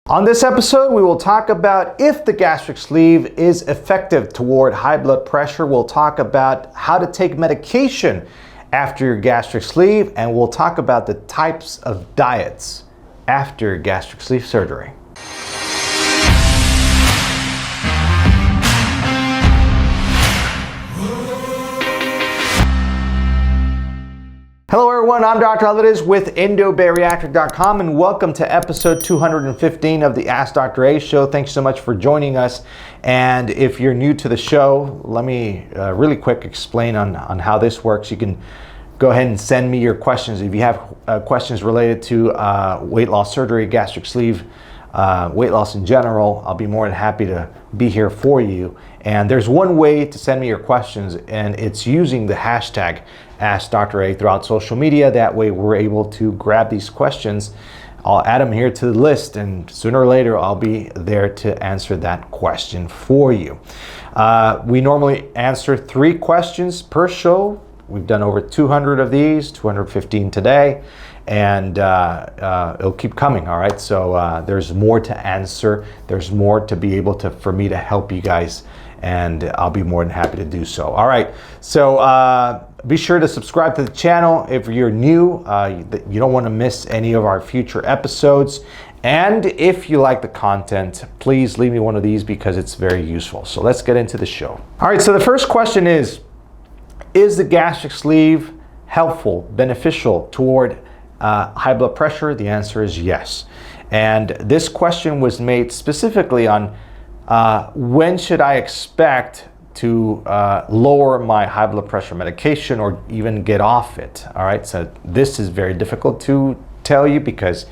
On this episode, we will talk about if the gastric sleeve is effective toward high blood pressure. We'll talk about how to take medication after your gastric sleeve, and we'll talk about the types of diets after gastric sleeve surgery. Hello everyone, I'm Dr. Alvarez with Endobariatric.com and welcome to episode 215 of the AskDrA show. Thanks so much for joining us. And if you're new to the show, let me really quick explain on how this works. You can go ahead and send me your questions. If you have questions related to weight loss surgery, gastric sleeve, weight loss in general, I'll be more than happy to be here for you. And there's one way to send me your questions, and it's using the hashtag AskDrA throughout social media. That way we're able to grab these questions. I'll add them here to the list, and sooner or later I'll be there to answer that question for you. We normally answer 3 questions per show. We've done over 200 of these, 215 today, and it'll keep coming, all right? So there's more to answer. There's more to be able to, for me to help you guys, and I'll be more than happy to do so. All right, so be sure to subscribe to the channel if you're new. You don't want to miss any of our future episodes. And if you like the content, please leave me one of these because it's very useful. So let's get into the show. All right, so the first question is the gastric sleeve helpful, beneficial toward high blood pressure? The answer is yes. And this question was made specifically on when should I expect to lower my high blood pressure medication or even get off it. All right, so this is very difficult to tell you because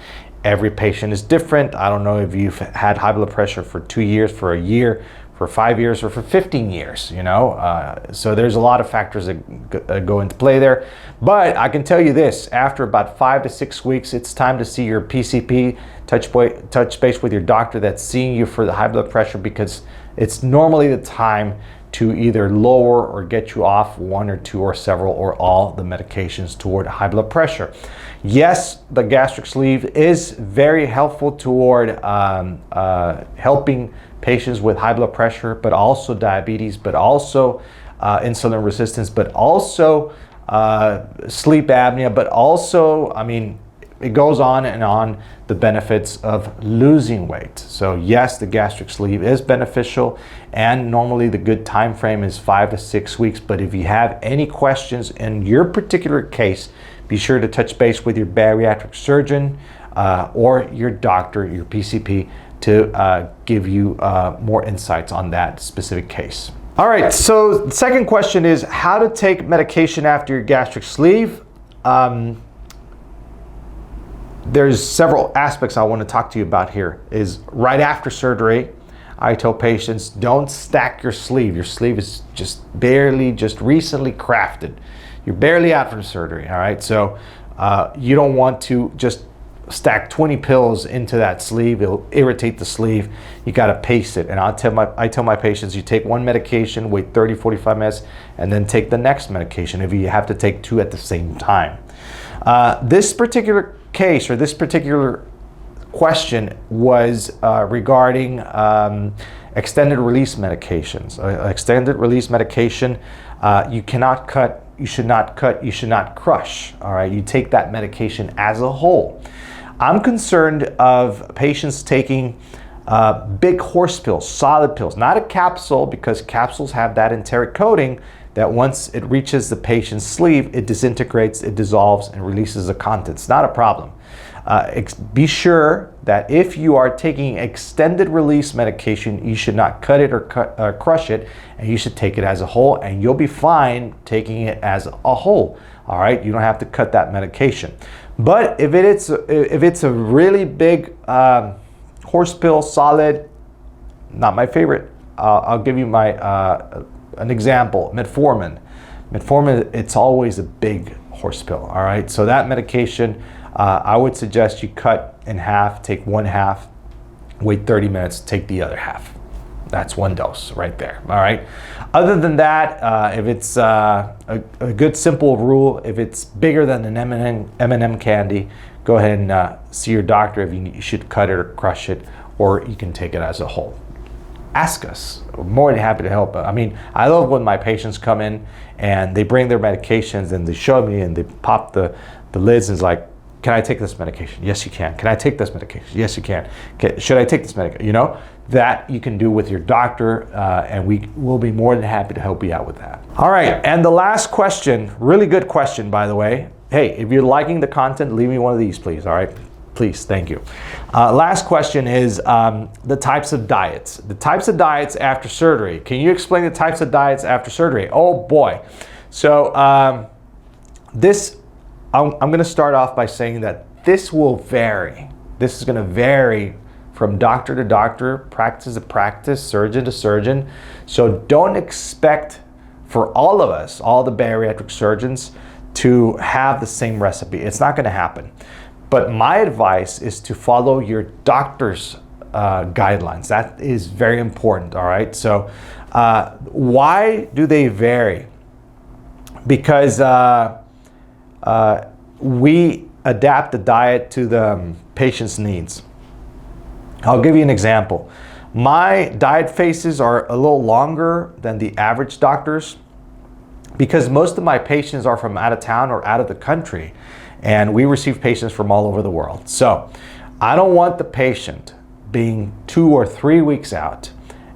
every patient is different. I don't know if you've had high blood pressure for 2 years, for a year, for 5 years, or for 15 years, you know. So there's a lot of factors that go into play there. But I can tell you this, after about 5 to 6 weeks, it's time to see your PCP, touch base with your doctor that's seeing you for the high blood pressure, because it's normally the time to either lower or get you off 1 or 2 or several or all the medications toward high blood pressure. Yes, the gastric sleeve is very helpful toward helping patients with high blood pressure, but also diabetes, but also insulin resistance, but also sleep apnea, but also, I mean, it goes on and on, the benefits of losing weight. So yes, the gastric sleeve is beneficial, and normally the good time frame is 5 to 6 weeks. But if you have any questions in your particular case, be sure to touch base with your bariatric surgeon or your doctor, your PCP, to give you more insights on that specific case. All right, so the second question is how to take medication after your gastric sleeve. There's several aspects I want to talk to you about here. Is right after surgery, I tell patients, don't stack your sleeve. Your sleeve is just recently crafted. You're barely out from surgery, all right? So you don't want to just stack 20 pills into that sleeve. It'll irritate the sleeve. You got to pace it. And I tell my patients, you take one medication, wait 30, 45 minutes, and then take the next medication if you have to take 2 at the same time. This particular case, or this particular question, was regarding extended release medications. Extended release medication, you cannot cut, you should not cut, you should not crush. All right, you take that medication as a whole. I'm concerned of patients taking big horse pills, solid pills, not a capsule, because capsules have that enteric coating that once it reaches the patient's sleeve, it disintegrates, it dissolves, and releases the contents. Not a problem. Be sure that if you are taking extended release medication, you should not cut it or crush it, and you should take it as a whole, and you'll be fine taking it as a whole. All right, you don't have to cut that medication. But if it's a really big horse pill, solid, not my favorite. I'll give you an example. Metformin. Metformin, it's always a big horse pill, all right? So that medication, I would suggest you cut in half, take one half, wait 30 minutes, take the other half. That's one dose right there, all right? Other than that, if it's a good simple rule, if it's bigger than an M&M candy, go ahead and see your doctor if you should cut it or crush it, or you can take it as a whole. Ask us. We're more than happy to help. I mean, I love when my patients come in and they bring their medications and they show me and they pop the lids and it's like, can I take this medication? Yes, you can. Can I take this medication? Yes, you can. Should I take this medication? You know, that you can do with your doctor, and we will be more than happy to help you out with that. All right, and the last question, really good question, by the way. Hey, if you're liking the content, leave me one of these, please, all right? Please, thank you. Last question is the types of diets. The types of diets after surgery. Can you explain the types of diets after surgery? Oh boy. So I'm going to start off by saying that this will vary. This is going to vary from doctor to doctor, practice to practice, surgeon to surgeon. So don't expect for all of us, all the bariatric surgeons, to have the same recipe. It's not going to happen. But my advice is to follow your doctor's guidelines. That is very important, all right? So why do they vary? Because we adapt the diet to the patient's needs. I'll give you an example. My diet phases are a little longer than the average doctor's because most of my patients are from out of town or out of the country, and we receive patients from all over the world. So I don't want the patient being 2 or 3 weeks out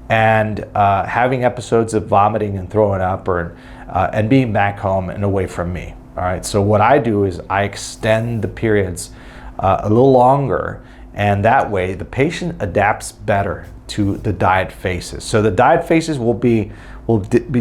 and having episodes of vomiting and throwing up and being back home and away from me. All right, so what I do is I extend the periods a little longer, and that way the patient adapts better to the diet phases. So the diet phases will be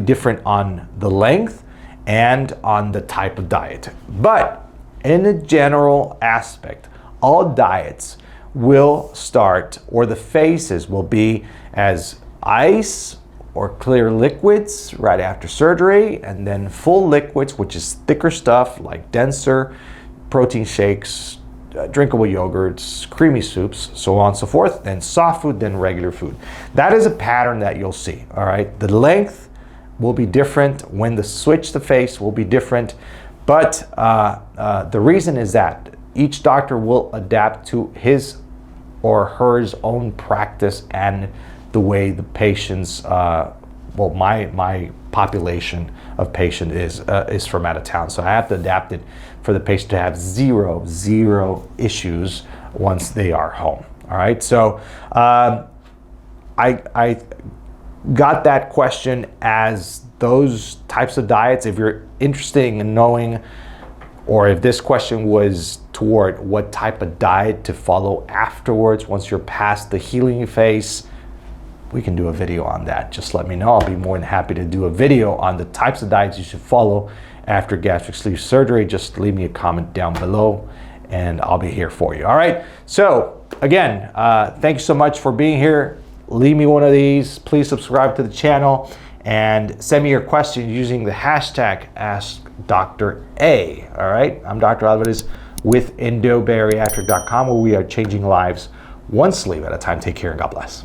different on the length and on the type of diet. But in a general aspect, all diets will start, or the phases will be as ice or clear liquids right after surgery, and then full liquids, which is thicker stuff like denser protein shakes, drinkable yogurts, creamy soups, so on and so forth, then soft food, then regular food. That is a pattern that you'll see, all right? The length will be different. When the switch to face will be different, but the reason is that each doctor will adapt to his or her own practice and the way the patients, my population of patient is from out of town. So I have to adapt it for the patient to have zero issues once they are home. All right, so I got that question as those types of diets. If you're interested in knowing, or if this question was toward what type of diet to follow afterwards once you're past the healing phase, we can do a video on that. Just let me know. I'll be more than happy to do a video on the types of diets you should follow after gastric sleeve surgery. Just leave me a comment down below and I'll be here for you. All right, so again, thanks so much for being here. Leave me one of these. Please subscribe to the channel and send me your questions using the hashtag AskDrA. All right, I'm Dr. Alvarez with Endobariatric.com, where we are changing lives one sleeve at a time. Take care and God bless.